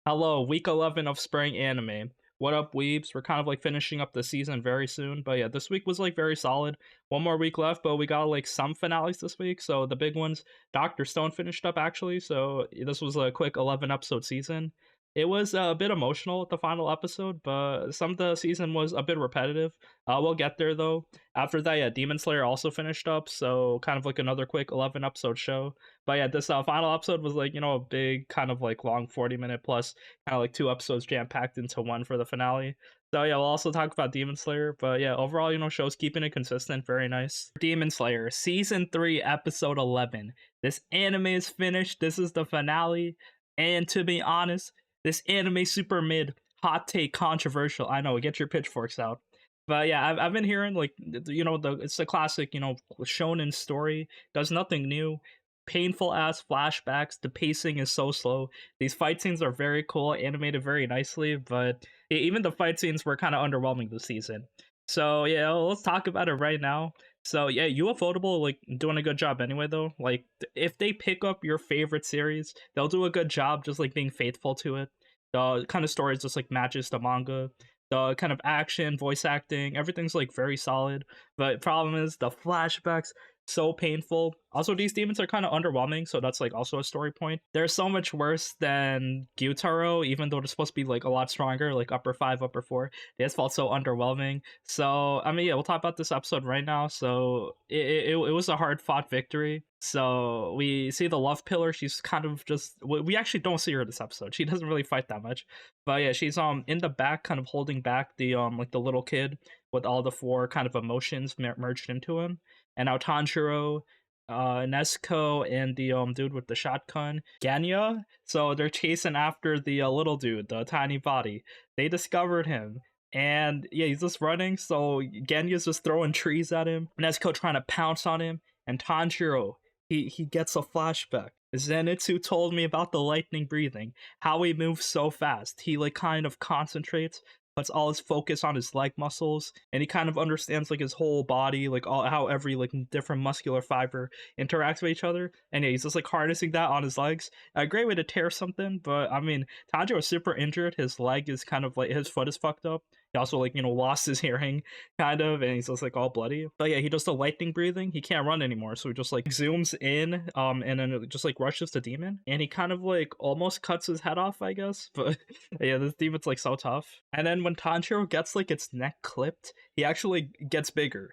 Hello, week 11 of spring anime. What up, weebs? We're kind of like finishing up the season very soon, but yeah, this week was like very solid. One more week left, but we got like some finales this week. So the big ones, Doctor Stone finished up actually. So this was a quick 11 episode season. It was a bit emotional at the final episode, but some of the season was a bit repetitive. We'll get there though. After that, yeah, Demon Slayer also finished up, so kind of like another quick 11 episode show. But yeah, this final episode was like, a big kind of like long 40-minute plus, kind of like two episodes jam packed into one for the finale. So yeah, we'll also talk about Demon Slayer. But yeah, overall, show's keeping it consistent. Very nice. Demon Slayer, season 3, episode 11. This anime is finished. This is the finale. And to be honest, this anime super mid, hot take, controversial. I know, get your pitchforks out. But yeah, I've been hearing like it's the classic shonen story, does nothing new, painful ass flashbacks. The pacing is so slow. These fight scenes are very cool, animated very nicely, but even the fight scenes were kind of underwhelming this season. So yeah, let's talk about it right now. So yeah, UFOtable like doing a good job anyway though. Like if they pick up your favorite series, they'll do a good job just like being faithful to it. The kind of stories just like matches the manga. The kind of action, voice acting, everything's like very solid. But problem is the flashbacks so painful. Also, these demons are kind of underwhelming, so that's like also a story point. They're so much worse than Gyutaro, even though they're supposed to be like a lot stronger, like upper 5, upper 4. They just felt so underwhelming. So I mean, yeah, we'll talk about this episode right now. So it was a hard fought victory. So we see the love pillar. She's kind of just we actually don't see her this episode. She doesn't really fight that much, but yeah, she's in the back, kind of holding back the like the little kid with all the four kind of emotions merged into him. And now Tanjiro, Nezuko, and the dude with the shotgun, Ganya. So they're chasing after the little dude, the tiny body. They discovered him. And yeah, he's just running. So Ganya's just throwing trees at him. Nezuko trying to pounce on him. And Tanjiro, he gets a flashback. Zenitsu told me about the lightning breathing, how he moves so fast. He like kind of concentrates, puts all his focus on his leg muscles, and he kind of understands like his whole body, like all how every like different muscular fiber interacts with each other. And yeah, he's just like harnessing that on his legs. A great way to tear something, but I mean, Tanjiro is super injured. His leg is kind of like his foot is fucked up. He also like lost his hearing kind of, and he's just like all bloody. But yeah, he does the lightning breathing. He can't run anymore, so he just like zooms in, and then it just like rushes the demon, and he kind of like almost cuts his head off, I guess. But yeah, this demon's like so tough. And then when Tanjiro gets like its neck clipped, he actually gets bigger.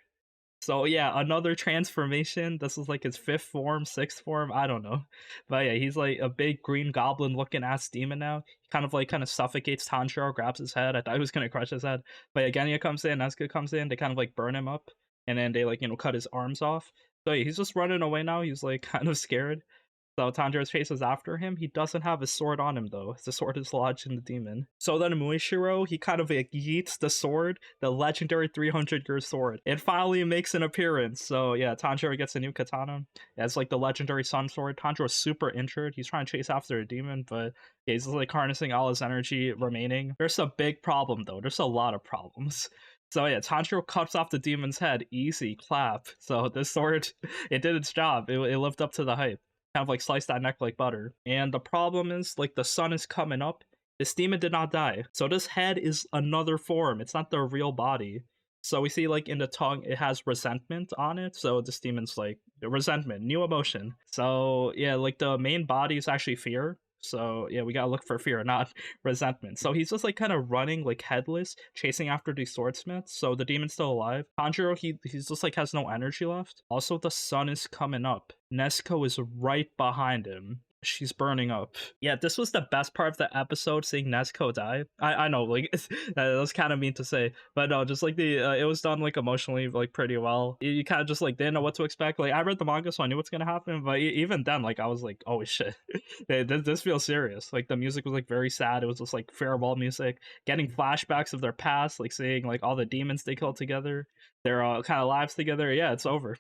So yeah, another transformation. This is like his 5th form, 6th form, I don't know. But yeah, he's like a big green goblin looking ass demon now. He kind of suffocates Tanjiro, grabs his head. I thought he was gonna crush his head. But yeah, Genya comes in, Nezuko comes in, they kind of like burn him up, and then they like, cut his arms off. So yeah, he's just running away now. He's like kind of scared. So Tanjiro's chases after him. He doesn't have his sword on him though. The sword is lodged in the demon. So then Muishiro, he kind of like yeets the sword, the legendary 300-year sword. It finally makes an appearance. So yeah, Tanjiro gets a new katana. Yeah, it's like the legendary sun sword. Tanjiro's super injured. He's trying to chase after a demon, but yeah, he's like harnessing all his energy remaining. There's a big problem though. There's a lot of problems. So yeah, Tanjiro cuts off the demon's head. Easy clap. So this sword, it did its job. It lived up to the hype. Kind of like slice that neck like butter. And the problem is, like, the sun is coming up. This demon did not die. So this head is another form. It's not the real body. So we see, like, in the tongue, it has resentment on it. So this demon's like, resentment, new emotion. So yeah, like the main body is actually fear. So yeah, we gotta look for fear, not resentment. So he's just like kind of running like headless, chasing after these swordsmiths. So the demon's still alive. Tanjiro, he's just like has no energy left. Also, the sun is coming up. Nezuko is right behind him. She's burning up. Yeah, this was the best part of the episode, seeing Nezuko die. I know, like, that was kind of mean to say, but no, just like it was done like emotionally like pretty well. You kind of just like didn't know what to expect. Like I read the manga, so I knew what's gonna happen, but even then, like I was like, oh shit, this feels serious. Like the music was like very sad. It was just like farewell music, getting flashbacks of their past, like seeing like all the demons they killed together, their kind of lives together. Yeah, it's over.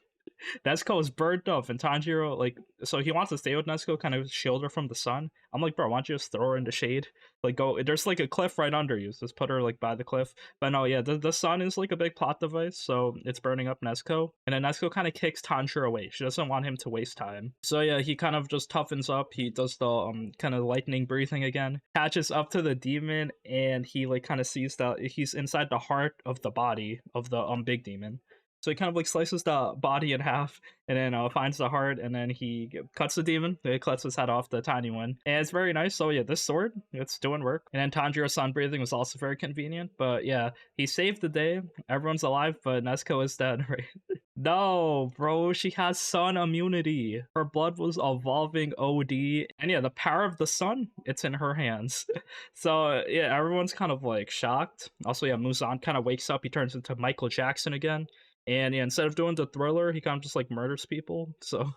Nezuko is burned up, and Tanjiro, like, so he wants to stay with Nezuko, kind of shield her from the sun. I'm like, bro, why don't you just throw her in the shade? Like, go, there's like a cliff right under you, so just put her like by the cliff. But no, yeah, the sun is like a big plot device, so it's burning up Nezuko. And then Nezuko kind of kicks Tanjiro away. She doesn't want him to waste time. So yeah, he kind of just toughens up. He does the kind of lightning breathing again, catches up to the demon, and he like kind of sees that he's inside the heart of the body of the big demon. So he kind of like slices the body in half, and then finds the heart, and then he cuts the demon. He cuts his head off, the tiny one, and it's very nice. So yeah, this sword, it's doing work. And then Tanjiro's sun breathing was also very convenient. But yeah, he saved the day. Everyone's alive, but Nezuko is dead. Right? No, bro, she has sun immunity. Her blood was evolving OD, and yeah, the power of the sun, it's in her hands. So yeah, everyone's kind of like shocked. Also, yeah, Muzan kind of wakes up. He turns into Michael Jackson again. And yeah, instead of doing the thriller, he kind of just like murders people. So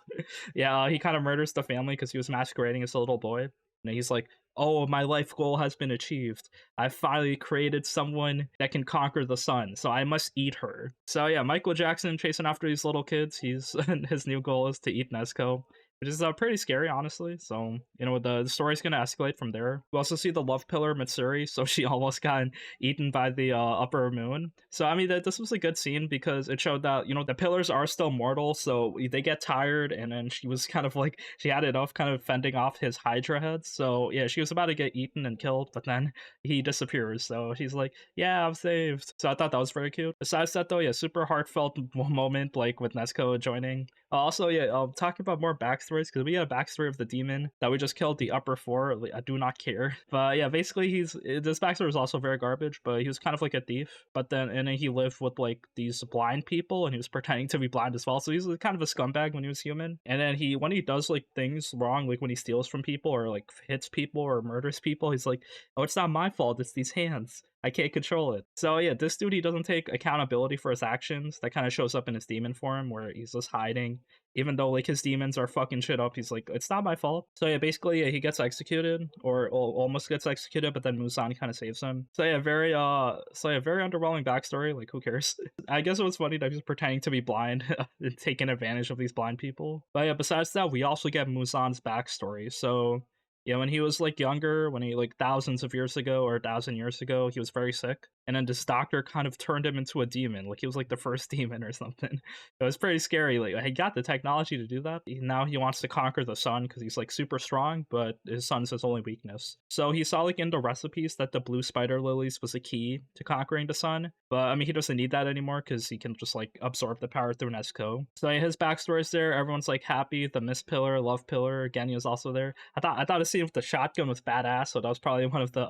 yeah, he kind of murders the family because he was masquerading as a little boy. And he's like, oh, my life goal has been achieved. I finally created someone that can conquer the sun, so I must eat her. So yeah, Michael Jackson chasing after these little kids. He's his new goal is to eat Nezuko, which is pretty scary, honestly. So, you know, the story's gonna escalate from there. We also see the love pillar Mitsuri, so she almost got eaten by the upper moon. So, I mean, this was a good scene because it showed that, you know, the pillars are still mortal, so they get tired, and then she was kind of like, she had enough kind of fending off his Hydra heads. So, yeah, she was about to get eaten and killed, but then he disappears. So she's like, yeah, I'm saved. So I thought that was very cute. Besides that, though, yeah, super heartfelt moment, like with Nezuko joining. Also, yeah, talking about more backstories, because we got a backstory of the demon that we just killed the upper four. Like, I do not care. But yeah, basically, this backstory is also very garbage, but he was kind of like a thief. But then, and then he lived with like these blind people, and he was pretending to be blind as well. So he's kind of a scumbag when he was human. And then when he does like things wrong, like when he steals from people or like hits people or murders people, he's like, oh, it's not my fault, it's these hands. I can't control it. So yeah, this dude, he doesn't take accountability for his actions. That kind of shows up in his demon form where he's just hiding. Even though like his demons are fucking shit up, he's like, it's not my fault. So yeah, basically yeah, he gets executed or almost gets executed, but then Muzan kind of saves him. So yeah, very very underwhelming backstory. Like, who cares? I guess it was funny that he's pretending to be blind and taking advantage of these blind people. But yeah, besides that, we also get Muzan's backstory. So yeah, when he was like younger, when he like thousands of years ago or 1,000 years ago, he was very sick. And then this doctor kind of turned him into a demon. Like he was like the first demon or something. It was pretty scary. Like he got the technology to do that. Now he wants to conquer the sun because he's like super strong, but his sun's his only weakness. So he saw like in the recipes that the blue spider lilies was a key to conquering the sun. But I mean, he doesn't need that anymore because he can just like absorb the power through Nezuko. So yeah, his backstory's there. Everyone's like happy. The Mist Pillar, Love Pillar, Genya's also there. I thought a scene with the shotgun was badass, so that was probably one of the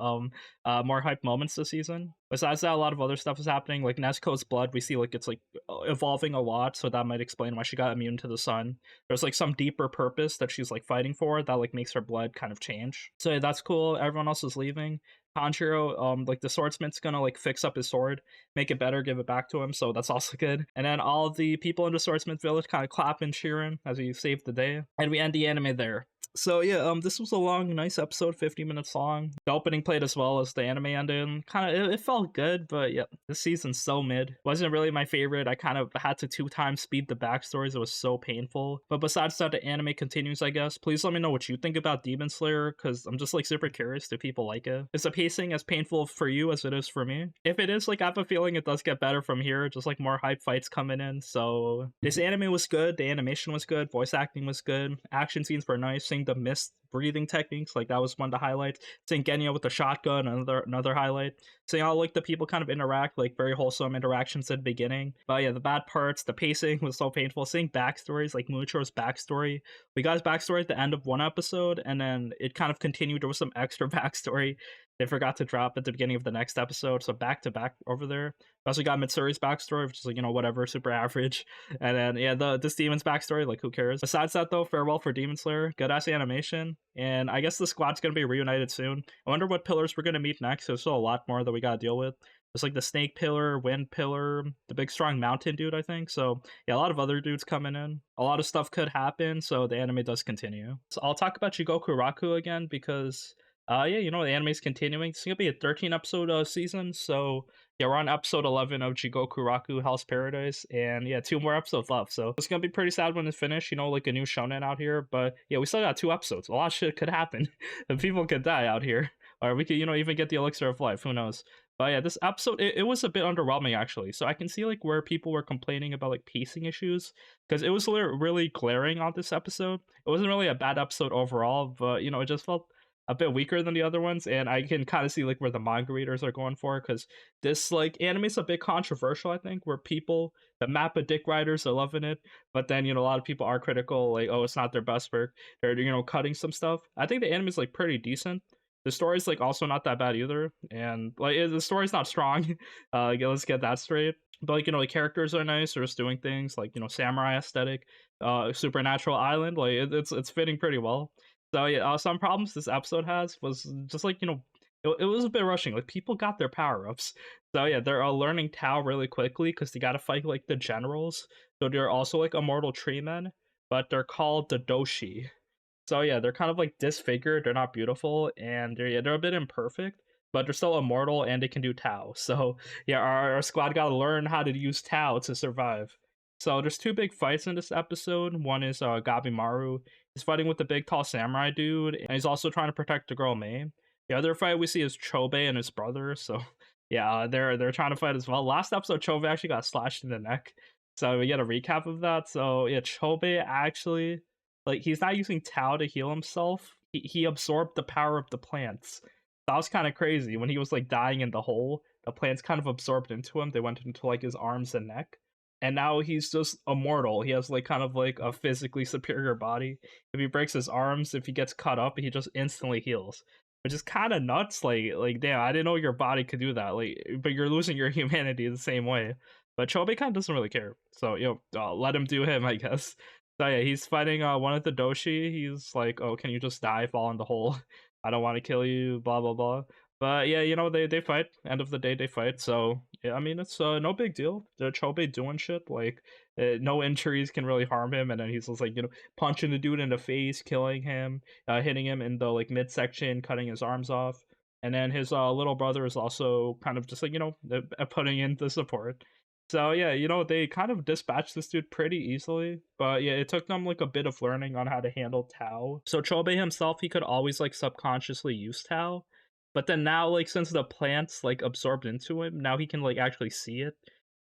more hype moments this season. Besides that, a lot of other stuff is happening. Like Nezuko's blood, we see like it's like evolving a lot, so that might explain why she got immune to the sun. There's like some deeper purpose that she's like fighting for that like makes her blood kind of change. So yeah, that's cool. Everyone else is leaving. Tanjiro, like the swordsmith's gonna like fix up his sword, make it better, give it back to him, so that's also good. And then all the people in the swordsmith village kind of clap and cheer him as he saved the day. And we end the anime there. So yeah, this was a long, nice episode, 50 minutes long. The opening played as well as the anime ended. Kind of, it felt good, but yeah, this season's so mid. Wasn't really my favorite. I kind of had to 2 times speed the backstories. It was so painful. But besides that, the anime continues, I guess. Please let me know what you think about Demon Slayer, because I'm just like super curious. Do people like it? Is the pacing as painful for you as it is for me? If it is, like, I have a feeling it does get better from here. Just like more hype fights coming in. So this anime was good. The animation was good. Voice acting was good. Action scenes were nice. Seeing the mist breathing techniques, like that was one of the highlights. Seeing Genya with the shotgun, another highlight. Seeing how like the people kind of interact, like very wholesome interactions at the beginning. But yeah, the bad parts, the pacing was so painful. Seeing backstories, like Mucho's backstory. We got his backstory at the end of one episode, and then it kind of continued. There was some extra backstory they forgot to drop at the beginning of the next episode, so back to back over there. We also got Mitsuri's backstory, which is like, you know, whatever, super average. And then yeah, this demon's backstory, like who cares? Besides that though, farewell for Demon Slayer, good ass animation, and I guess the squad's gonna be reunited soon. I wonder what pillars we're gonna meet next. There's still a lot more that we gotta deal with. There's like the snake pillar, wind pillar, the big strong mountain dude, I think. So yeah, a lot of other dudes coming in. A lot of stuff could happen, so the anime does continue. So I'll talk about Jigokuraku again because Yeah, the anime's continuing. It's gonna be a 13 episode season, so yeah, we're on episode 11 of Jigokuraku Hell's Paradise, and yeah, two more episodes left. So it's gonna be pretty sad when it's finished. Like a new shonen out here, but yeah, we still got 2 episodes. A lot of shit could happen, and people could die out here, or we could even get the elixir of life. Who knows? But yeah, this episode it was a bit underwhelming actually. So I can see like where people were complaining about like pacing issues because it was really glaring on this episode. It wasn't really a bad episode overall, but it just felt a bit weaker than the other ones, and I can kind of see like where the manga readers are going for because this like anime's a bit controversial. I think where people, the Mappa Dick writers are loving it, but then a lot of people are critical, like oh it's not their best work. They're cutting some stuff. I think the anime's like pretty decent. The story's like also not that bad either, and like the story's not strong. Let's get that straight. But like the characters are nice. They're just doing things like samurai aesthetic, supernatural island. Like it's fitting pretty well. So yeah, some problems this episode has was just like it was a bit rushing. Like people got their power ups, so yeah, they're learning Tao really quickly because they got to fight like the generals. So they're also like immortal tree men, but they're called the Doshi. So yeah, they're kind of like disfigured. They're not beautiful, and they're a bit imperfect, but they're still immortal and they can do Tao. So yeah, our squad got to learn how to use Tao to survive. So there's two big fights in this episode. One is Gabimaru. He's fighting with the big tall samurai dude, and he's also trying to protect the girl Mei. The other fight we see is Chobe and his brother. So yeah, they're trying to fight as well. Last episode, Chobe actually got slashed in the neck. So we get a recap of that. So yeah, Chobe actually like he's not using Tao to heal himself. He absorbed the power of the plants. That was kind of crazy. When he was like dying in the hole, the plants kind of absorbed into him. They went into like his arms and neck. And now he's just immortal. He has like kind of like a physically superior body. If he breaks his arms, if he gets cut up, he just instantly heals. Which is kind of nuts. Like damn, I didn't know your body could do that. Like, but you're losing your humanity the same way. But Chobe kind of doesn't really care. So let him do him, I guess. So yeah, he's fighting one of the Doshi. He's like, "Oh, can you just die, fall in the hole? I don't want to kill you." Blah blah blah. But yeah, they fight. End of the day, they fight. So yeah, I mean it's no big deal. The Chobe doing shit like no injuries can really harm him, and then he's just like punching the dude in the face, killing him, hitting him in the like midsection, cutting his arms off. And then his little brother is also kind of just like putting in the support. So yeah, they kind of dispatched this dude pretty easily, but yeah, it took them like a bit of learning on how to handle Tao. So Chobe himself, he could always like subconsciously use Tao, but then now like since the plants like absorbed into him, now he can like actually see it.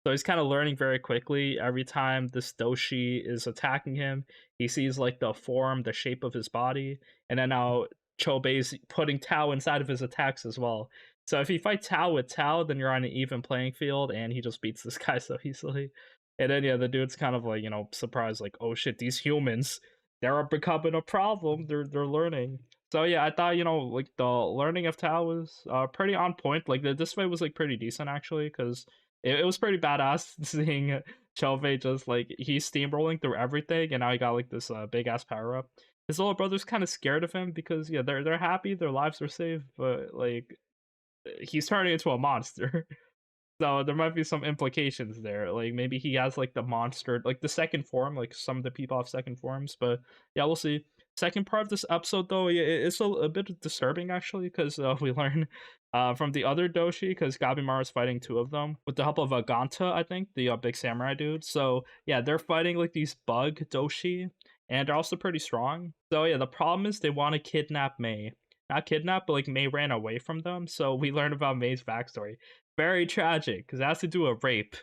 So he's kind of learning very quickly. Every time this Doshi is attacking him, he sees like the form, the shape of his body, and then now Chobe's putting Tao inside of his attacks as well. So if you fight Tao with Tao, then you're on an even playing field, and he just beats this guy so easily. And then yeah, the dude's kind of like surprised, like oh shit, these humans, they're becoming a problem. They're learning. So yeah, I thought like the learning of Tao was pretty on point. Like this fight was like pretty decent actually, because it was pretty badass seeing Chove just like he's steamrolling through everything, and now he got like this big ass power up. His little brother's kind of scared of him because yeah, they're happy, their lives are safe, but like he's turning into a monster. So there might be some implications there. Like maybe he has like the monster, like the second form. Like some of the people have second forms, but yeah, we'll see. Second part of this episode, though, yeah, it's a bit disturbing actually, because we learn from the other Doshi, because Gabimaru is fighting two of them with the help of Ganta, I think, the big samurai dude. So yeah, they're fighting like these bug Doshi, and they're also pretty strong. So yeah, the problem is they want to kidnap Mei. Not kidnap, but like Mei ran away from them. So we learn about Mei's backstory. Very tragic, because it has to do a rape.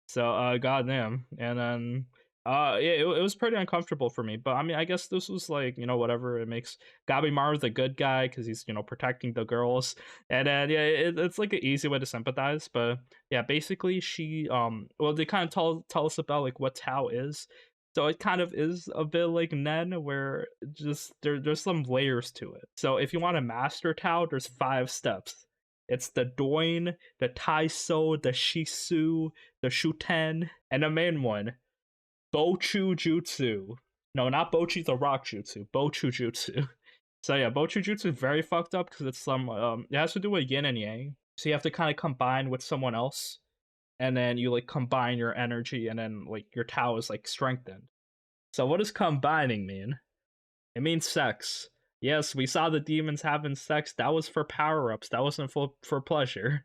So goddamn. And then yeah, it was pretty uncomfortable for me. But I mean, I guess this was like whatever. It makes Gabimaru the good guy because he's protecting the girls. And then yeah, it's like an easy way to sympathize. But yeah, basically she well, they kind of tell us about like what Tao is. So it kind of is a bit like Nen, where just there's some layers to it. So if you want to master Tao, there's 5 steps. It's the Doin, the Taiso, the Shisu, the Shuten, and the main one, Bochu Jutsu. No, not Bochi the Rock Jutsu, Bochu Jutsu. So yeah, Bochu Jutsu is very fucked up because it's some it has to do with yin and yang. So you have to kind of combine with someone else, and then you like combine your energy, and then like your Tao is like strengthened. So what does combining mean? It means sex. Yes, we saw the demons having sex. That was for power ups. That wasn't for pleasure.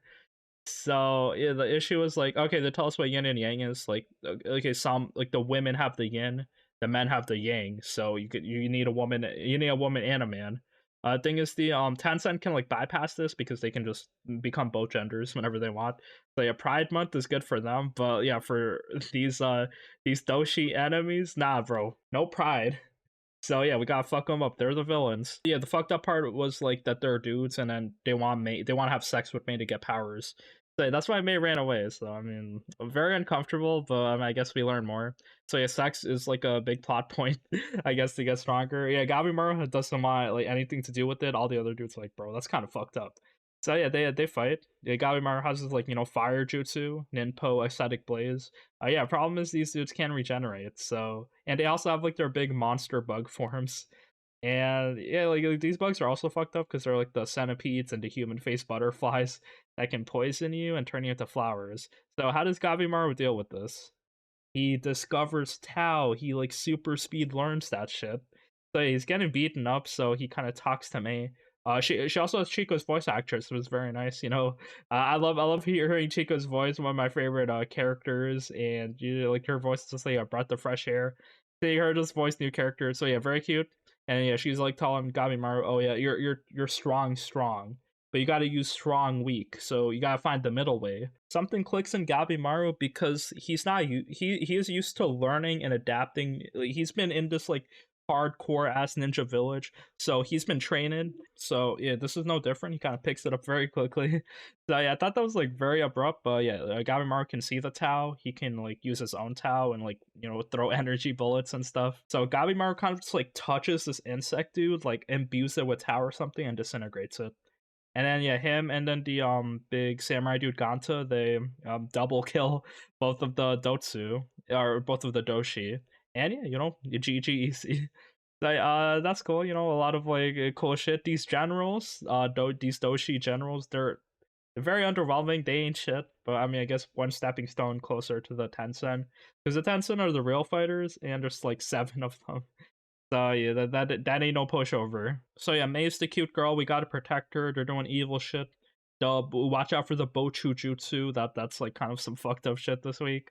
So yeah, the issue is like, okay, they tell us what yin and yang is. Like, okay, some like the women have the yin, the men have the yang. So you need a woman, you need a woman and a man. Thing is the Tencent can like bypass this because they can just become both genders whenever they want. So yeah, Pride Month is good for them, but yeah, for these doshi enemies, nah, bro, no pride. So yeah, we gotta fuck them up. They're the villains. Yeah, the fucked up part was like that they're dudes, and then they want to have sex with me to get powers. So that's why May ran away. So I mean, very uncomfortable, but I guess we learn more. So yeah, sex is like a big plot point, I guess, to get stronger. Yeah, Gabimaru doesn't want like anything to do with it. All the other dudes like, bro, that's kind of fucked up. So yeah, they fight. Yeah, Gabimaru has his like fire jutsu, Ninpo, ascetic blaze. Yeah, problem is these dudes can regenerate, so and they also have like their big monster bug forms. And yeah, like these bugs are also fucked up because they're like the centipedes and the human face butterflies that can poison you and turn you into flowers. So how does Gabimaru deal with this? He discovers Tao. He like super speed learns that shit. So he's getting beaten up. So he kind of talks to May. She also has Chico's voice actress. It was very nice. I love hearing Chico's voice. One of my favorite characters, and like her voice is just like a breath of fresh air. Seeing her just voice new characters. So yeah, very cute. And yeah, she's like telling Gabimaru, "Oh yeah, you're strong, but you got to use strong weak, so you got to find the middle way." Something clicks in Gabimaru because he's not he is used to learning and adapting. Like, he's been in this like hardcore ass ninja village, so he's been training. So yeah, this is no different. He kind of picks it up very quickly. So yeah, I thought that was like very abrupt, but yeah, Gabimaru can see the Tao. He can like use his own Tao and like throw energy bullets and stuff. So Gabimaru kind of just like touches this insect dude, like imbues it with Tao or something, and disintegrates it. And then yeah, him and then the big samurai dude Ganta, they double kill both of the Dotsu or both of the Doshi. And yeah, GG easy. That's cool. A lot of like cool shit. These generals, these Doshi generals, they're very underwhelming. They ain't shit. But I mean, I guess one stepping stone closer to the Tencent, because the Tencent are the real fighters, and there's like 7 of them. So yeah, that ain't no pushover. So yeah, May's the cute girl. We gotta protect her. They're doing evil shit. Watch out for the Bochu Jutsu. That's like kind of some fucked up shit this week.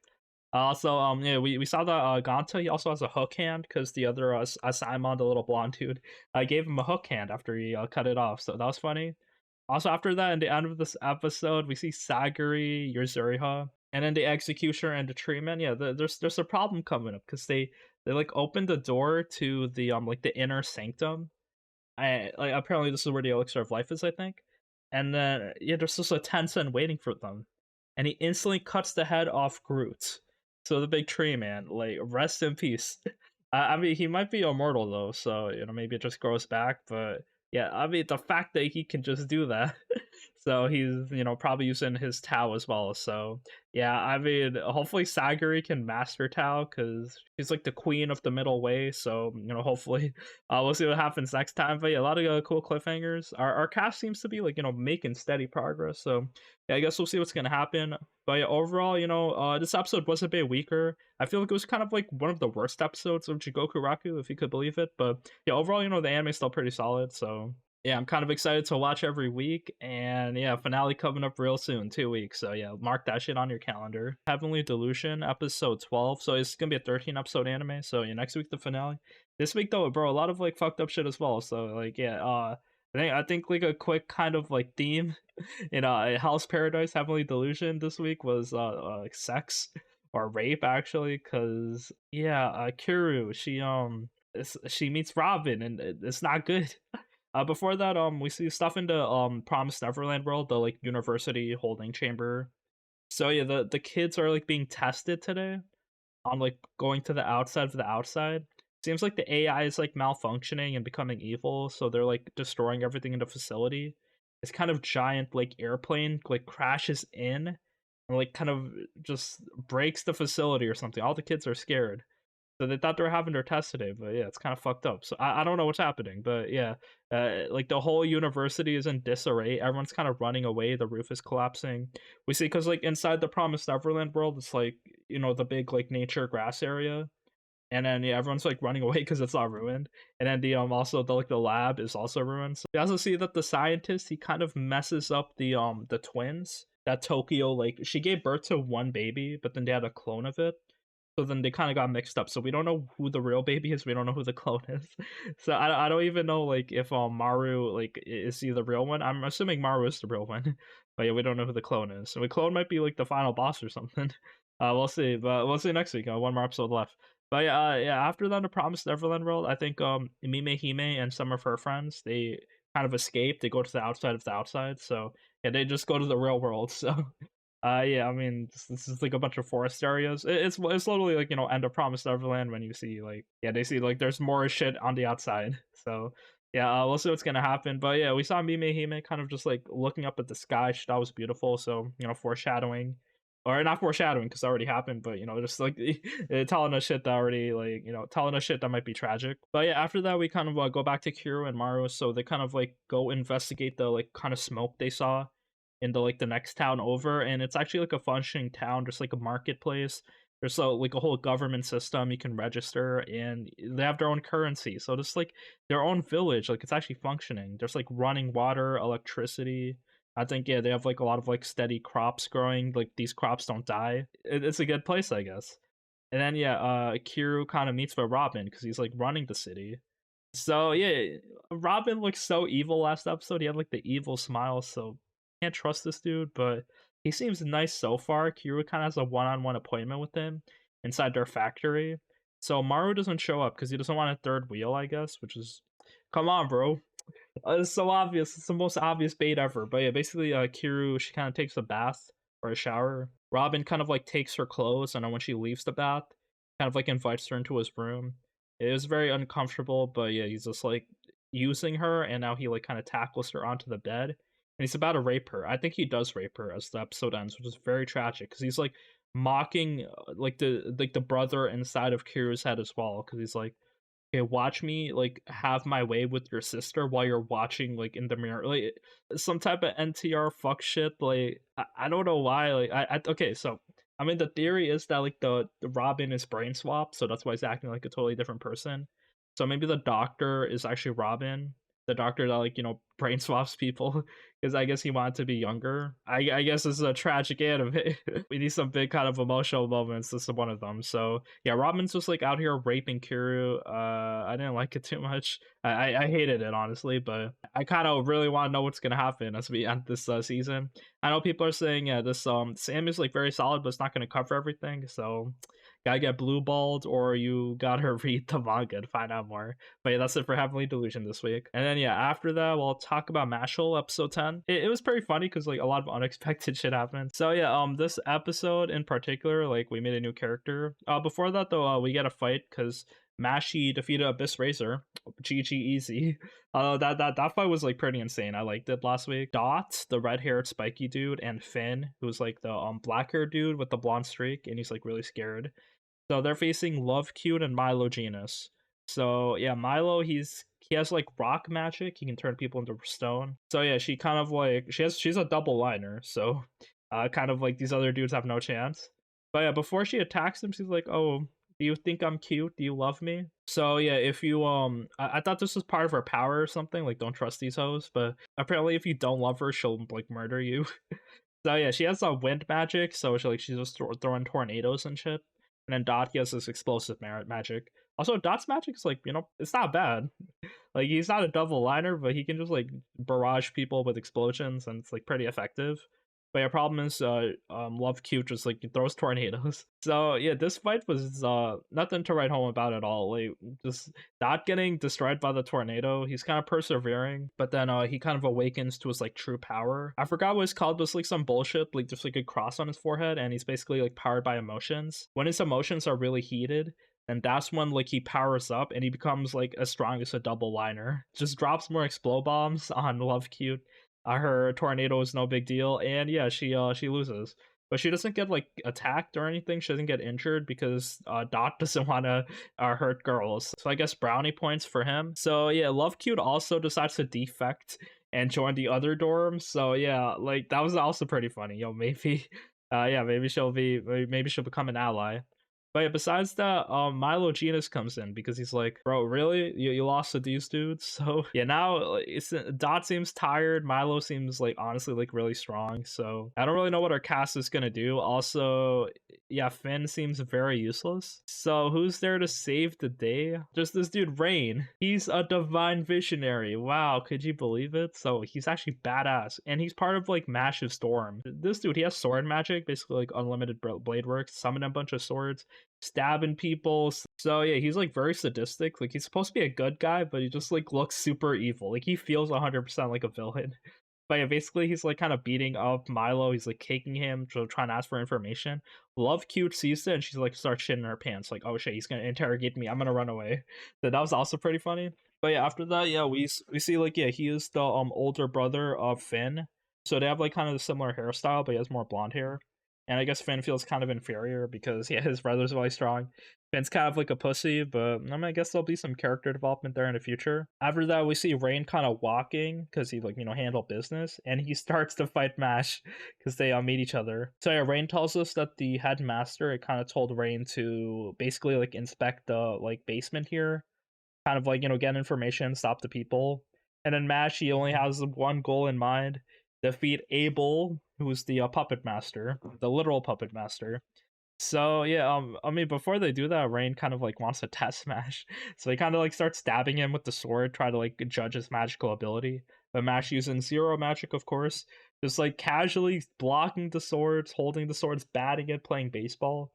Also, yeah, we saw that Ganta. He also has a hook hand because the other Simon, the little blonde dude, I gave him a hook hand after he cut it off. So that was funny. Also, after that, in the end of this episode, we see Sagiri, Yuzuriha, and then the executioner and the treatment. Yeah, there's a problem coming up because they like opened the door to the like the inner sanctum. I like apparently this is where the elixir of life is, I think. And then yeah, there's just a Tencent waiting for them, and he instantly cuts the head off Groot. So the big tree man, like rest in peace. I mean, he might be immortal though, so maybe it just grows back. But yeah, I mean, the fact that he can just do that, so he's probably using his Tao as well. So yeah, I mean, hopefully Sagiri can master Tao because she's like the queen of the middle way. So hopefully, we'll see what happens next time. But yeah, a lot of cool cliffhangers. Our cast seems to be like making steady progress. So yeah, I guess we'll see what's gonna happen. But yeah, overall, this episode was a bit weaker. I feel like it was kind of like one of the worst episodes of Jigokuraku, if you could believe it. But yeah, overall, the anime's still pretty solid. So yeah, I'm kind of excited to watch every week. And yeah, finale coming up real soon, 2 weeks. So yeah, mark that shit on your calendar. Heavenly Delusion, episode 12. So it's gonna be a 13 episode anime. So yeah, next week the finale. This week though, bro, a lot of like fucked up shit as well. So like yeah, I think like a quick kind of like theme in House Paradise Heavenly Delusion this week was like sex or rape actually, because yeah, Kiru, she meets Robin and it's not good. Before that, we see stuff in the Promised Neverland world, the like university holding chamber. So yeah, the kids are like being tested today on like going to the outside of the outside. Seems like the AI is like malfunctioning and becoming evil, so they're like destroying everything in the facility. This kind of giant like airplane like crashes in and like kind of just breaks the facility or something. All the kids are scared. So they thought they were having their test today, but yeah, it's kind of fucked up. So I don't know what's happening, but yeah, like the whole university is in disarray. Everyone's kind of running away. The roof is collapsing. We see because like inside the Promised Neverland world, it's like the big like nature grass area. and then yeah, everyone's like running away because it's all ruined. And then the also the like the lab is also ruined. So you also see that the scientist, he kind of messes up the twins that Tokyo, like she gave birth to one baby, but then they had a clone of it. So then they kind of got mixed up. So we don't know who the real baby is. We don't know who the clone is. So I don't even know like if Maru like is he the real one. I'm assuming Maru is the real one, but yeah, we don't know who the clone is. So the clone might be like the final boss or something. We'll see, but we'll see next week. One more episode left. But yeah, yeah. After that, the Promised Neverland world, I think Mime Hime and some of her friends, they kind of escape. They go to the outside of the outside. So yeah, they just go to the real world. So yeah, I mean, this is like a bunch of forest areas. It's literally like, end of Promised Neverland when you see like, yeah, they see like there's more shit on the outside. So yeah, we'll see what's gonna happen. But yeah, we saw Mime Hime kind of just like looking up at the sky. That was beautiful. So foreshadowing, or not foreshadowing because it already happened, but just like telling us shit that already like telling us shit that might be tragic. But yeah, after that we kind of go back to Kiro and Maru. So they kind of like go investigate the like kind of smoke they saw in the next town over, and it's actually like a functioning town, just like a marketplace. There's like a whole government system you can register, and they have their own currency, so just like their own village, like it's actually functioning. There's like running water, electricity. I think yeah, they have like a lot of like steady crops growing. Like these crops don't die. It's a good place, I guess. And then yeah, Kiru kind of meets with Robin because he's like running the city. So yeah, Robin looks so evil last episode. He had like the evil smile, so can't trust this dude, but he seems nice so far. Kiru kind of has a one-on-one appointment with him inside their factory. So Maru doesn't show up because he doesn't want a third wheel, I guess, which is, come on, bro. It's so obvious. It's the most obvious bait ever. But yeah, basically, Kiru, she kind of takes a bath or a shower. Robin kind of like takes her clothes, and then when she leaves the bath, kind of like invites her into his room. It was very uncomfortable, but yeah, he's just like using her, and now he like kind of tackles her onto the bed, and he's about to rape her. I think he does rape her as the episode ends, which is very tragic because he's like mocking like the brother inside of Kiru's head as well, because he's like, okay, watch me like have my way with your sister while you're watching like in the mirror, like some type of NTR fuck shit. Like I don't know why. Like okay, so I mean the theory is that like the Robin is brain swapped, so that's why he's acting like a totally different person. So maybe the doctor is actually Robin, the doctor that like brain swaps people, because I guess he wanted to be younger. I guess this is a tragic anime. We need some big kind of emotional moments. This is one of them. So yeah, Robin's just like out here raping Kiru. I didn't like it too much. I hated it honestly, but I kind of really want to know what's gonna happen as we end this season. I know people are saying yeah, this Sam is like very solid, but it's not gonna cover everything. So gotta get blue balled, or you gotta read the manga to find out more. But yeah, that's it for Heavenly Delusion this week. And then yeah, after that we'll talk about Mashle episode 10. It was pretty funny because like a lot of unexpected shit happened. So yeah, this episode in particular, like we made a new character. Before that though, we get a fight because Mashi defeated Abyss Razor. GG easy. That fight was like pretty insane. I liked it last week. Dot, the red-haired spiky dude, and Finn, who's like the black-haired dude with the blonde streak, and he's like really scared. So they're facing Love Cute and Milo Genus. So yeah, Milo, he has like rock magic. He can turn people into stone. So yeah, she kind of like she's a double liner. So kind of like these other dudes have no chance. But yeah, before she attacks him, she's like, "Oh, do you think I'm cute? Do you love me?" So yeah, if you I thought this was part of her power or something. Like, don't trust these hoes. But apparently, if you don't love her, she'll like murder you. So yeah, she has wind magic. So she's just throwing tornadoes and shit. And then Dot has this explosive magic. Also, Dot's magic is like, it's not bad. Like, he's not a double liner, but he can just like barrage people with explosions, and it's like pretty effective. But your problem is, Love Cute just like throws tornadoes. So yeah, this fight was nothing to write home about at all. Like, just not getting destroyed by the tornado. He's kind of persevering, but then he kind of awakens to his like true power. I forgot what it's called, but it's like some bullshit, like just like a cross on his forehead, and he's basically like powered by emotions. When his emotions are really heated, and that's when like he powers up and he becomes like as strong as a double liner. Just drops more explode bombs on Love Cute. Her tornado is no big deal, and yeah, she loses, but she doesn't get like attacked or anything. She doesn't get injured because Dot doesn't want to hurt girls. So I guess brownie points for him. So yeah, Love Cute also decides to defect and join the other dorms. So yeah, like that was also pretty funny. Maybe maybe she'll become an ally. But yeah, besides that, Milo Genus comes in because he's like, bro, really? You lost to these dudes? So yeah, now it's Dot seems tired. Milo seems like honestly like really strong. So I don't really know what our cast is gonna do. Also, yeah, Finn seems very useless. So who's there to save the day? Just this dude, Rain. He's a divine visionary. Wow, could you believe it? So he's actually badass, and he's part of like Massive Storm. This dude, he has sword magic, basically like unlimited blade work, summon a bunch of swords, stabbing people. So yeah, he's like very sadistic. Like he's supposed to be a good guy, but he just like looks super evil. Like he feels 100% like a villain. But yeah, basically he's like kind of beating up Milo. He's like kicking him, trying to ask for information. Love cute sees it and she's like starts shitting her pants. Like, oh shit, he's gonna interrogate me. I'm gonna run away. So that was also pretty funny. But yeah, after that, yeah, we see like yeah, he is the older brother of Finn. So they have like kind of a similar hairstyle, but he has more blonde hair. And I guess Finn feels kind of inferior because yeah, his brother's really strong. Finn's kind of like a pussy, but I guess there'll be some character development there in the future. After that, we see Rain kind of walking because he like handle business, and he starts to fight Mash because they meet each other. So yeah, Rain tells us that the headmaster it kind of told Rain to basically like inspect the like basement here, kind of like get information, stop the people. And then Mash he only has one goal in mind: defeat Abel, who's the puppet master, the literal puppet master. So yeah, before they do that, Rain kind of like wants to test Smash, so he kind of like starts stabbing him with the sword, try to like judge his magical ability. But Mash using zero magic, of course, just like casually blocking the swords, holding the swords, batting it, playing baseball,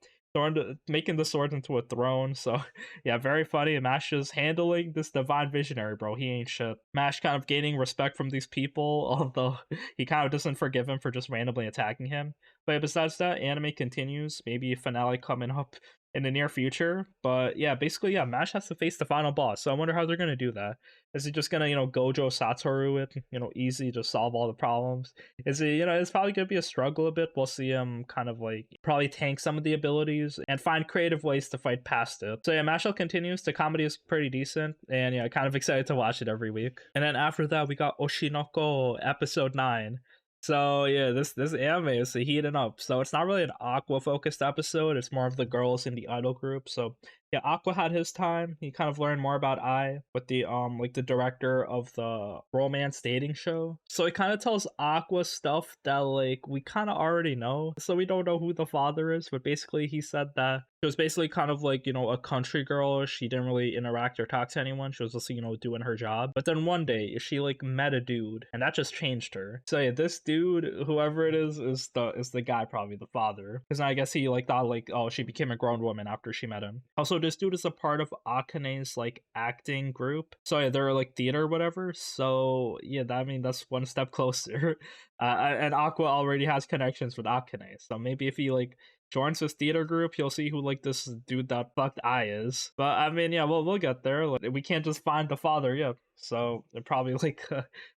making the swords into a throne. So yeah, very funny. And Mash is handling this divine visionary, bro. He ain't shit. Mash kind of gaining respect from these people, although he kind of doesn't forgive him for just randomly attacking him. But besides that, anime continues. Maybe a finale coming up in the near future. But yeah, basically, yeah, Mash has to face the final boss. So I wonder how they're gonna do that. Is he just gonna, Gojo Satoru it, easy to solve all the problems? Is he, it's probably gonna be a struggle a bit. We'll see him kind of like probably tank some of the abilities and find creative ways to fight past it. So yeah, Mashal continues. The comedy is pretty decent, and yeah, kind of excited to watch it every week. And then after that, we got Oshinoko episode 9. So yeah, this anime is heating up. So it's not really an Aqua focused episode. It's more of the girls in the idol group. So yeah, Aqua had his time. He kind of learned more about I with the like the director of the romance dating show. So it kind of tells Aqua stuff that like we kind of already know. So we don't know who the father is, but basically he said that she was basically kind of like, a country girl. She didn't really interact or talk to anyone. She was just, doing her job. But then one day she like met a dude and that just changed her. So yeah, this dude, whoever it is the guy, probably the father. Because I guess he like thought like, oh, she became a grown woman after she met him. Also, this dude is a part of Akane's like acting group. So yeah, they're like theater or whatever. So yeah, that's one step closer. And Aqua already has connections with Akane. So maybe if he like joins this theater group, you'll see who like this dude that fucked I is. But yeah, we'll get there. Like, we can't just find the father yet, so it probably like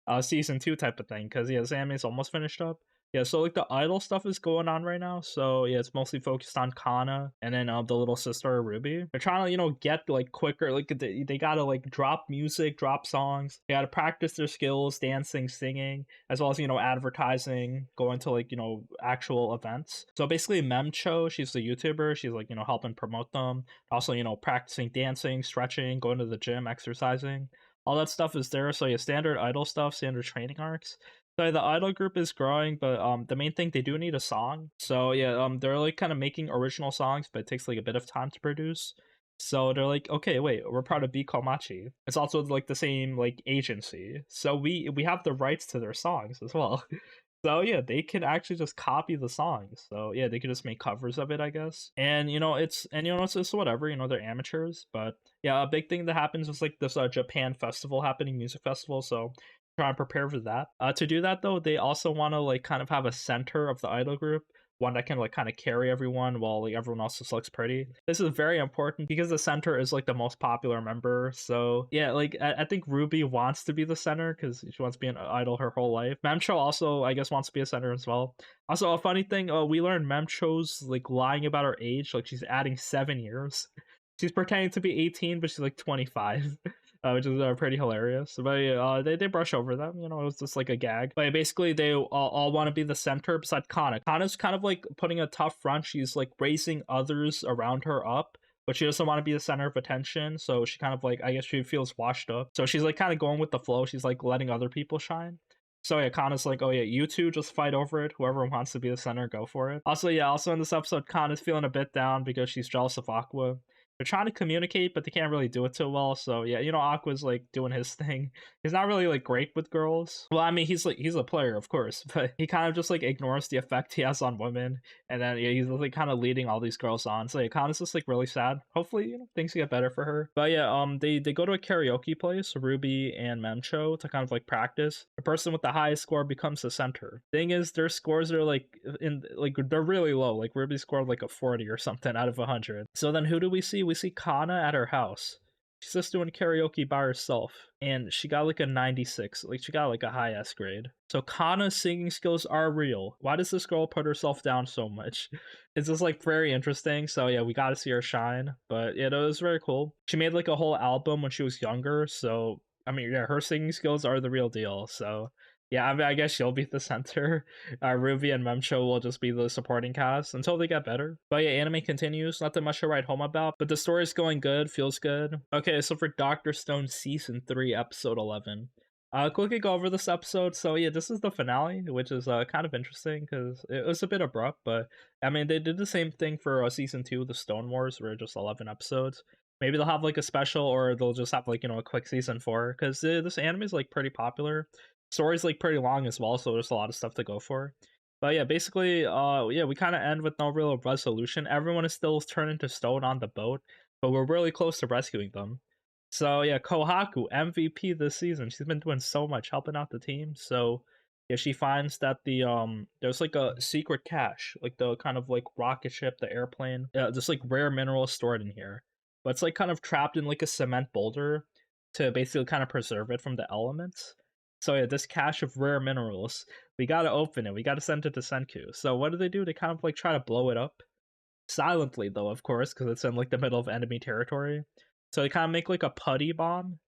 a season 2 type of thing. Because yeah, this anime's almost finished up. Yeah, so like the idol stuff is going on right now. So yeah, it's mostly focused on Kana and then the little sister Ruby. They're trying to get like quicker. Like they gotta like drop music, drop songs. They gotta practice their skills, dancing, singing, as well as advertising, going to like actual events. So basically, Memcho, she's the YouTuber. She's like helping promote them. Also practicing dancing, stretching, going to the gym, exercising. All that stuff is there. So yeah, standard idol stuff, standard training arcs. So the idol group is growing, but the main thing, they do need a song. So yeah, they're like kind of making original songs, but it takes like a bit of time to produce. So they're like, okay, wait, we're part of B Komachi. It's also like the same like agency, so we have the rights to their songs as well. So yeah, they can actually just copy the songs. So yeah, they could just make covers of it, I guess. And it's whatever. They're amateurs, but yeah, a big thing that happens is like this Japan festival happening, music festival. So try and prepare for that. To do that though, they also want to like kind of have a center of the idol group, one that can like kind of carry everyone while like everyone else just looks pretty. This is very important because the center is like the most popular member. So yeah, like I think Ruby wants to be the center because she wants to be an idol her whole life. Memcho also, I guess, wants to be a center as well. Also, a funny thing, we learned Memcho's like lying about her age. Like she's adding 7 years. She's pretending to be 18, but she's like 25. which is pretty hilarious. But they brush over them, you know, it was just like a gag. But basically, they all want to be the center beside Kana. Kana's kind of like putting a tough front. She's like raising others around her up, but she doesn't want to be the center of attention. So she kind of like, I guess she feels washed up. So she's like kind of going with the flow. She's like letting other people shine. So yeah, Kana's like, oh yeah, you two just fight over it. Whoever wants to be the center, go for it. Also, yeah, also in this episode, Kana's feeling a bit down because she's jealous of Aqua. They're trying to communicate, but they can't really do it too well. So yeah, you know, Aqua's like doing his thing. He's not really like great with girls. Well, I mean, he's a player, of course, but he kind of just like ignores the effect he has on women, and then yeah, he's like kind of leading all these girls on. So yeah, Kana's just like really sad. Hopefully, you know, things get better for her. But yeah, they go to a karaoke place, Ruby and Memcho, to kind of like practice. The person with the highest score becomes the center. Thing is, their scores are like they're really low. Like Ruby scored like a 40 or something out of 100. So then who do we see? We see Kana at her house. She's just doing karaoke by herself, and she got like a 96. Like she got like a high S grade. So Kana's singing skills are real. Why does this girl put herself down so much? It's just like very interesting. So yeah, we got to see her shine. But yeah, it was very cool. She made like a whole album when she was younger. So I mean, yeah, her singing skills are the real deal. So yeah, I mean, I guess she'll be the center. Ruby and Memcho will just be the supporting cast until they get better. But yeah, anime continues. Nothing much to write home about, but the story's going good, feels good. Okay, so for Dr. Stone Season 3, Episode 11. Quickly go over this episode. So yeah, this is the finale, which is kind of interesting because it was a bit abrupt, but I mean, they did the same thing for Season 2, the Stone Wars, where just 11 episodes. Maybe they'll have like a special, or they'll just have like, you know, a quick Season 4, because this anime is like pretty popular. Story's like pretty long as well, so there's a lot of stuff to go for. But yeah, basically, yeah, we kind of end with no real resolution. Everyone is still turned into stone on the boat, but we're really close to rescuing them. So yeah, Kohaku MVP this season. She's been doing so much, helping out the team. So yeah, she finds that there's like a secret cache, like the kind of like rocket ship, the airplane, just like rare minerals stored in here. But it's like kind of trapped in like a cement boulder to basically kind of preserve it from the elements. So yeah, this cache of rare minerals, we gotta open it. We gotta send it to Senku. So what do? They kind of like try to blow it up silently, though, of course, because it's in like the middle of enemy territory. So they kind of make like a putty bomb.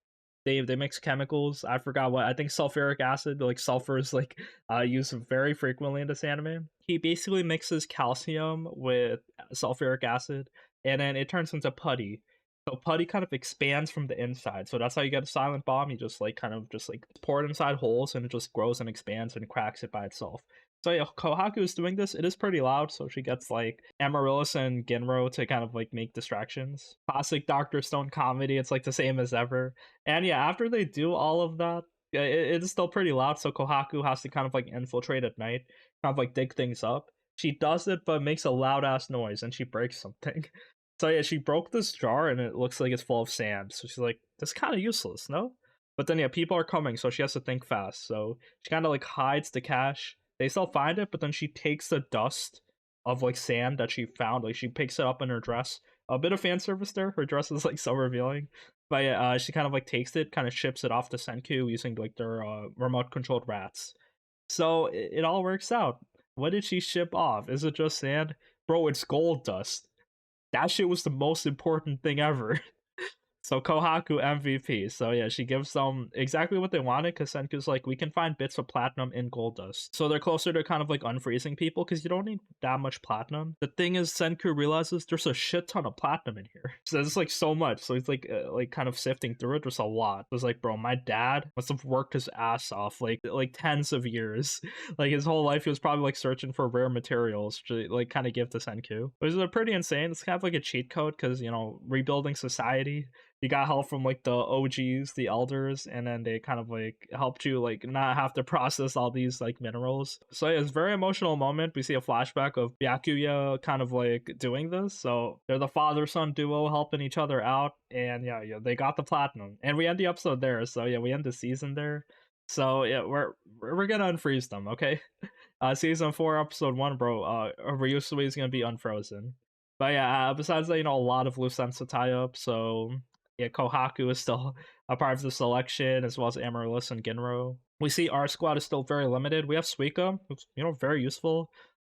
They mix chemicals. I forgot what. I think sulfuric acid, like sulfur, is like used very frequently in this anime. He basically mixes calcium with sulfuric acid, and then it turns into putty. So putty kind of expands from the inside. So that's how you get a silent bomb. You just like kind of just like pour it inside holes, and it just grows and expands and cracks it by itself. So yeah, Kohaku is doing this. It is pretty loud, so she gets like Amaryllis and Ginro to kind of like make distractions. Classic Dr. Stone comedy. It's like the same as ever. And yeah, after they do all of that, it is still pretty loud. So Kohaku has to kind of like infiltrate at night, kind of like dig things up. She does it, but makes a loud ass noise, and she breaks something. So yeah, she broke this jar, and it looks like it's full of sand. So she's like, "That's kind of useless, no?" But then yeah, people are coming, so she has to think fast. So she kind of like hides the cache. They still find it, but then she takes the dust of like sand that she found. Like she picks it up in her dress. A bit of fan service there. Her dress is like so revealing. But yeah, she kind of like takes it, kind of ships it off to Senku using like their remote controlled rats. So it all works out. What did she ship off? Is it just sand? Bro, it's gold dust. That shit was the most important thing ever. So Kohaku MVP. So yeah, she gives them exactly what they wanted, because Senku's like, we can find bits of platinum in gold dust. So they're closer to kind of like unfreezing people, because you don't need that much platinum. The thing is, Senku realizes there's a shit ton of platinum in here. So there's like so much. So he's like kind of sifting through it. There's a lot. It was like, bro, my dad must have worked his ass off like tens of years. Like his whole life he was probably like searching for rare materials to like kind of give to Senku. Which is pretty insane. It's kind of like a cheat code, because you know, rebuilding society, you got help from like the OGs, the elders, and then they kind of like helped you like not have to process all these like minerals. So yeah, it's a very emotional moment. We see a flashback of Byakuya kind of like doing this. So they're the father-son duo helping each other out, and yeah, they got the platinum. And we end the episode there. So yeah, we end the season there. So yeah, we're gonna unfreeze them, okay? Season 4, episode 1, bro. Ryusui is gonna be unfrozen. But yeah, besides that, you know, a lot of loose ends to tie up. So yeah, Kohaku is still a part of the selection, as well as Amaryllis and Ginro. We see our squad is still very limited. We have Suika, who's, you know, very useful.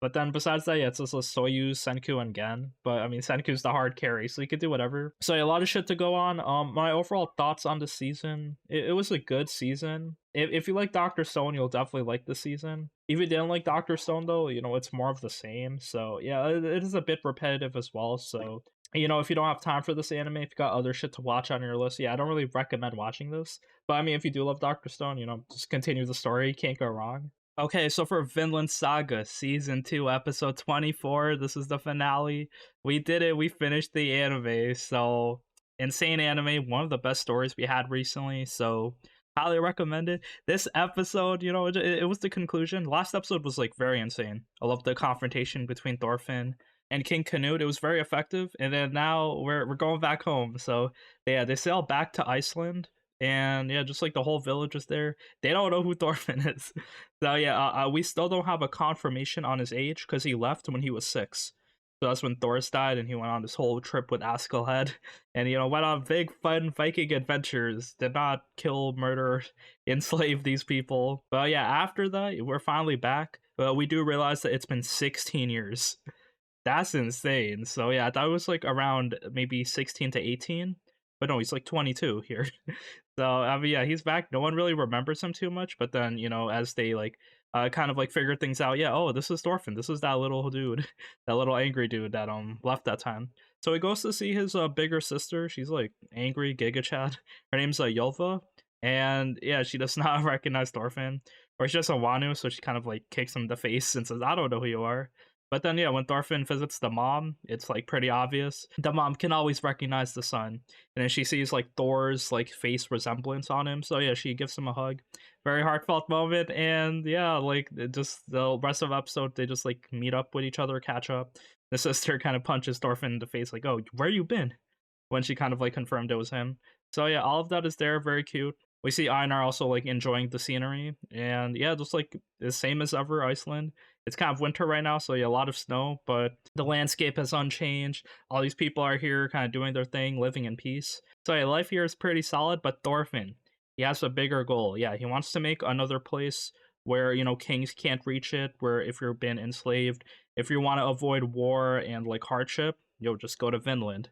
But then besides that, yeah, it's just a Soyuz, Senku, and Gen. But I mean, Senku's the hard carry, so you could do whatever. So yeah, a lot of shit to go on. My overall thoughts on the season, it was a good season. If you like Doctor Stone, you'll definitely like the season. If you didn't like Doctor Stone, though, it's more of the same. So yeah, it is a bit repetitive as well. So if you don't have time for this anime, if you got other shit to watch on your list, yeah, I don't really recommend watching this. But I mean, if you do love Doctor Stone, just continue the story. Can't go wrong. Okay, so for Vinland Saga Season 2, Episode 24, this is the finale. We did it. We finished the anime. So, insane anime. One of the best stories we had recently. So, highly recommend it. This episode, it was the conclusion. Last episode was like very insane. I love the confrontation between Thorfinn and King Canute. It was very effective. And then now we're going back home. So, yeah, they sail back to Iceland. And yeah, just like the whole village is there. They don't know who Thorfinn is. So yeah, we still don't have a confirmation on his age because he left when he was 6. So that's when Thor's died, and he went on this whole trip with Askeladd, and went on big fun Viking adventures. Did not kill, murder, enslave these people. But yeah, after that, we're finally back. But we do realize that it's been 16 years. That's insane. So yeah, I thought it was like around maybe 16 to 18. But no, he's like 22 here. So I mean, yeah, he's back. No one really remembers him too much, but then as they like kind of like figure things out, yeah, oh, this is Thorfinn. This is that little dude, that little angry dude that left that time. So he goes to see his bigger sister. She's like angry Giga Chad. Her name's Yolva, and yeah, she does not recognize Thorfinn, or she's just a Wanu, so she kind of like kicks him in the face and says, "I don't know who you are." But then, yeah, when Thorfinn visits the mom, it's like pretty obvious. The mom can always recognize the son, and then she sees like Thor's like face resemblance on him. So yeah, she gives him a hug. Very heartfelt moment, and yeah, like just the rest of the episode, they just like meet up with each other, catch up. The sister kind of punches Thorfinn in the face, like, "Oh, where you been?" When she kind of like confirmed it was him. So yeah, all of that is there, very cute. We see Einar also like enjoying the scenery, and yeah, just like the same as ever, Iceland. It's kind of winter right now, so yeah, a lot of snow, but the landscape has unchanged. All these people are here, kind of doing their thing, living in peace. So yeah, life here is pretty solid. But Thorfinn, he has a bigger goal. Yeah, he wants to make another place where kings can't reach it. Where if you're been enslaved, if you want to avoid war and like hardship, you'll just go to Vinland.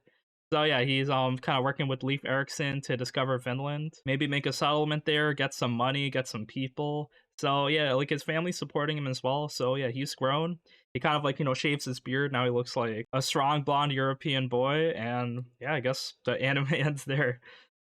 So yeah, he's kind of working with Leif Erikson to discover Vinland. Maybe make a settlement there, get some money, get some people. So yeah, like his family's supporting him as well. So yeah, he's grown. He kind of like shaves his beard. Now he looks like a strong blonde European boy. And yeah, I guess the anime ends there.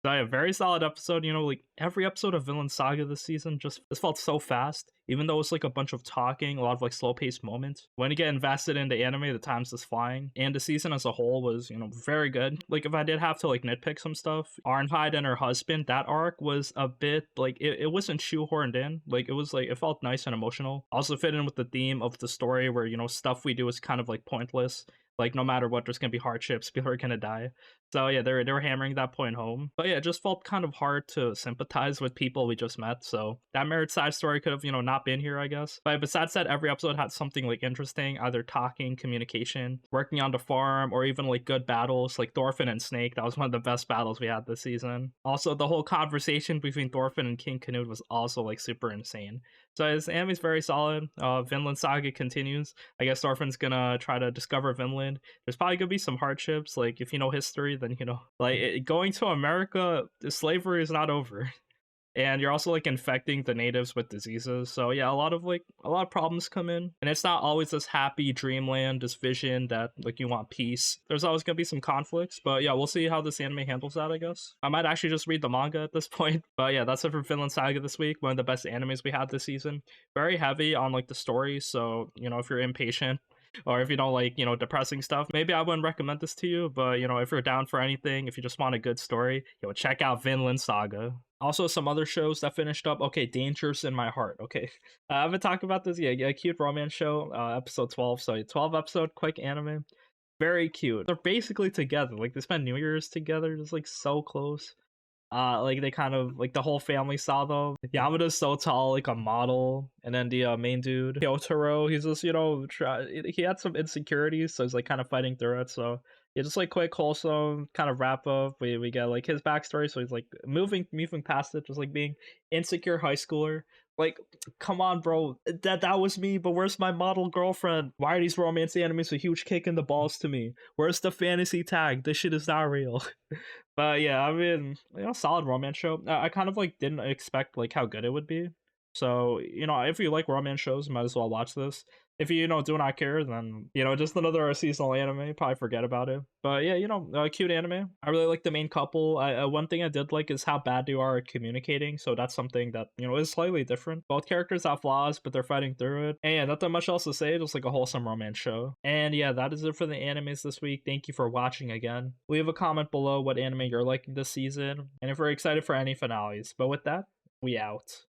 So yeah, very solid episode. Like every episode of Vinland Saga this season just felt so fast. Even though it's like a bunch of talking, a lot of like slow paced moments. When you get invested into anime, the time's just flying. And the season as a whole was, very good. Like if I did have to like nitpick some stuff, Arnheid and her husband, that arc was a bit like it wasn't shoehorned in. Like it was like it felt nice and emotional. Also fit in with the theme of the story where, stuff we do is kind of like pointless. Like no matter what, there's gonna be hardships, people are gonna die. So yeah, they were hammering that point home. But yeah, it just felt kind of hard to sympathize with people we just met. So that Merit side story could have, not been here, I guess. But besides that, every episode had something like interesting, either talking, communication, working on the farm, or even like good battles, like Thorfinn and Snake. That was one of the best battles we had this season. Also, the whole conversation between Thorfinn and King Canute was also like super insane. So this anime's very solid. Vinland Saga continues. I guess Thorfinn's gonna try to discover Vinland. There's probably gonna be some hardships. Like if you know history, then like going to America, slavery is not over. And you're also like infecting the natives with diseases. So yeah, a lot of problems come in, and it's not always this happy dreamland, this vision that like you want peace. There's always gonna be some conflicts, but yeah, we'll see how this anime handles that, I guess. I might actually just read the manga at this point. But yeah, that's it for Vinland Saga this week. One of the best animes we had this season. Very heavy on like the story, so if you're impatient or if you don't like depressing stuff, maybe I wouldn't recommend this to you. But if you're down for anything, if you just want a good story, check out Vinland Saga. Also, some other shows that finished up. Okay, Dangers in My Heart. Okay, I haven't talked about this. Yeah, a cute romance show. Episode 12. So 12 episode quick anime. Very cute. They're basically together. Like they spend New Year's together. Just like so close. Like they kind of like the whole family saw them. Yamada's so tall, like a model, and then the main dude, Kyotaro, he's just he had some insecurities, so he's like kind of fighting through it. So yeah, just like quick wholesome kind of wrap up. We get like his backstory, so he's like moving past it, just like being insecure high schooler Like, come on, bro. That was me, but where's my model girlfriend? Why are these romance animes a huge kick in the balls to me? Where's the fantasy tag? This shit is not real. But yeah, I mean, solid romance show. I kind of like didn't expect like how good it would be. So, if you like romance shows, might as well watch this. If you, do not care, then, just another seasonal anime, probably forget about it. But yeah, cute anime. I really like the main couple. One thing I did like is how bad they are at communicating. So that's something that, is slightly different. Both characters have flaws, but they're fighting through it. And yeah, not that much else to say, just like a wholesome romance show. And yeah, that is it for the animes this week. Thank you for watching again. Leave a comment below what anime you're liking this season, and if we're excited for any finales. But with that, we out.